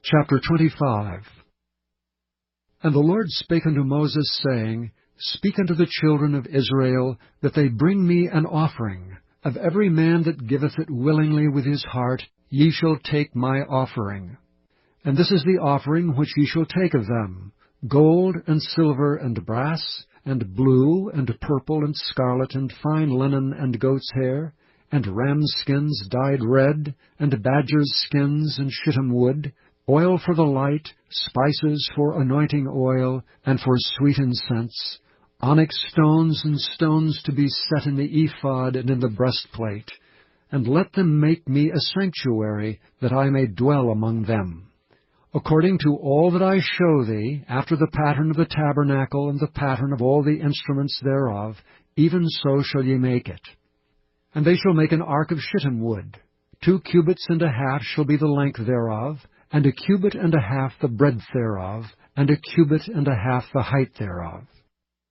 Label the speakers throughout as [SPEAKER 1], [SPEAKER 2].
[SPEAKER 1] Chapter 25. And the Lord spake unto Moses, saying, Speak unto the children of Israel, that they bring me an offering. Of every man that giveth it willingly with his heart, ye shall take my offering. And this is the offering which ye shall take of them: gold, and silver, and brass, and blue, and purple, and scarlet, and fine linen, and goat's hair, and rams' skins dyed red, and badgers' skins, and shittim wood, oil for the light, spices for anointing oil, and for sweet incense, onyx stones and stones to be set in the ephod and in the breastplate. And let them make me a sanctuary, that I may dwell among them. According to all that I show thee, after the pattern of the tabernacle and the pattern of all the instruments thereof, even so shall ye make it. And they shall make an ark of shittim wood. 2 cubits and a half shall be the length thereof, and 1 cubit and a half the breadth thereof, and 1 cubit and a half the height thereof.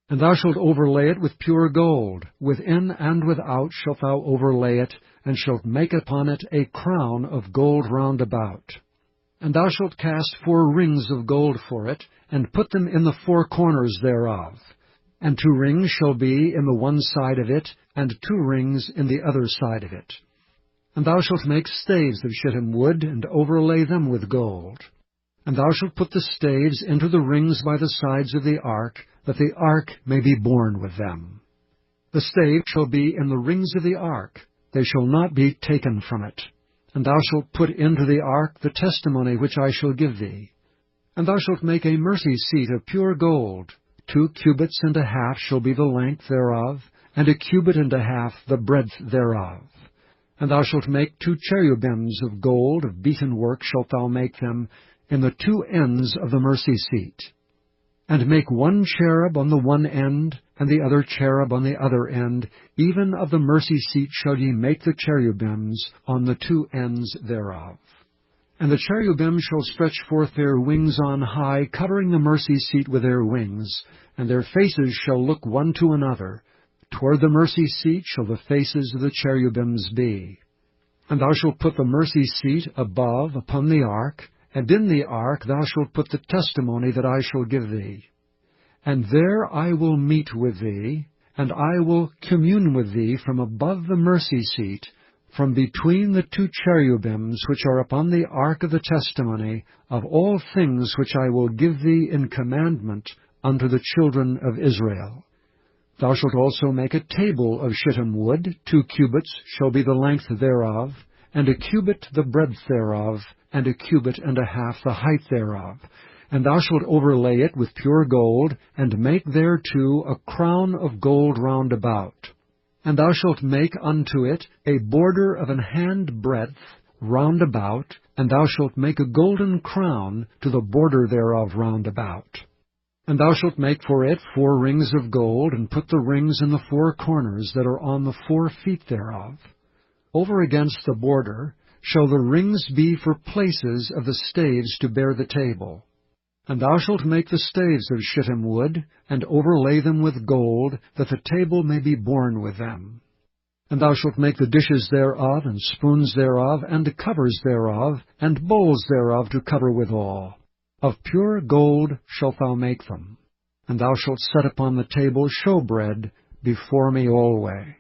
[SPEAKER 1] And thou shalt overlay it with pure gold. Within and without shalt thou overlay it, and shalt make upon it a crown of gold round about. And thou shalt cast 4 rings of gold for it, and put them in the 4 corners thereof. And 2 rings shall be in the one side of it, and 2 rings in the other side of it. And thou shalt make staves of shittim wood, and overlay them with gold. And thou shalt put the staves into the rings by the sides of the ark, that the ark may be borne with them. The staves shall be in the rings of the ark, they shall not be taken from it. And thou shalt put into the ark the testimony which I shall give thee. And thou shalt make a mercy seat of pure gold. 2 cubits and a half shall be the length thereof, and 1 cubit and a half the breadth thereof. And thou shalt make 2 cherubims of gold, of beaten work shalt thou make them, in the 2 ends of the mercy seat. And make 1 cherub on the one end, and the other cherub on the other end, even of the mercy seat shall ye make the cherubims on the 2 ends thereof. And the cherubim shall stretch forth their wings on high, covering the mercy seat with their wings, and their faces shall look one to another. Toward the mercy seat shall the faces of the cherubims be. And thou shalt put the mercy seat above upon the ark, and in the ark thou shalt put the testimony that I shall give thee. And there I will meet with thee, and I will commune with thee from above the mercy seat, from between the 2 cherubims which are upon the ark of the testimony, of all things which I will give thee in commandment unto the children of Israel. Thou shalt also make a table of shittim wood. 2 cubits shall be the length thereof, and 1 cubit the breadth thereof, and 1 cubit and a half the height thereof. And thou shalt overlay it with pure gold, and make thereto a crown of gold round about. And thou shalt make unto it a border of an hand breadth round about, and thou shalt make a golden crown to the border thereof round about. And thou shalt make for it 4 rings of gold, and put the rings in the 4 corners that are on the 4 feet thereof. Over against the border shall the rings be for places of the staves to bear the table. And thou shalt make the staves of shittim wood, and overlay them with gold, that the table may be borne with them. And thou shalt make the dishes thereof, and spoons thereof, and covers thereof, and bowls thereof to cover withal. Of pure gold shalt thou make them. And thou shalt set upon the table showbread before me alway.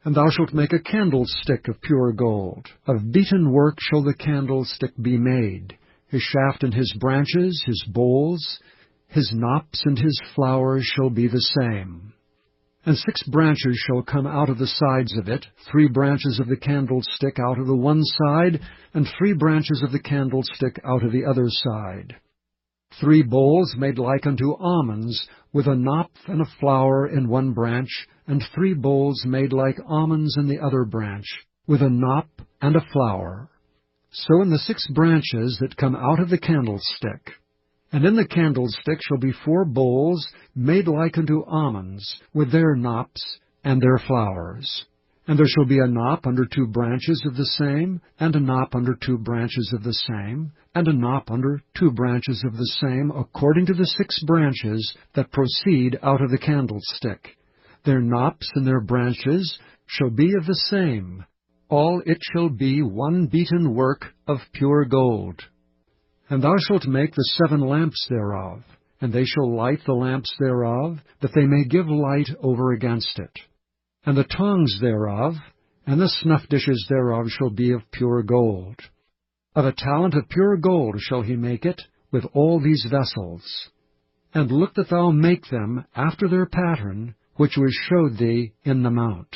[SPEAKER 1] And thou shalt make a candlestick of pure gold. Of beaten work shall the candlestick be made. His shaft and his branches, his bowls, his knops and his flowers shall be the same. And 6 branches shall come out of the sides of it, 3 branches of the candlestick out of the one side, and 3 branches of the candlestick out of the other side. 3 bowls made like unto almonds, with a knop and a flower in one branch, and 3 bowls made like almonds in the other branch, with a knop and a flower. So in the 6 branches that come out of the candlestick. And in the candlestick shall be 4 bowls made like unto almonds, with their knops and their flowers. And there shall be a knop under 2 branches of the same, and a knop under 2 branches of the same, and a knop under 2 branches of the same, according to the 6 branches that proceed out of the candlestick. Their knops and their branches shall be of the same. All it shall be 1 beaten work of pure gold. And thou shalt make the 7 lamps thereof, and they shall light the lamps thereof, that they may give light over against it. And the tongs thereof, and the snuff dishes thereof shall be of pure gold. Of a talent of pure gold shall he make it, with all these vessels. And look that thou make them after their pattern, which was showed thee in the mount.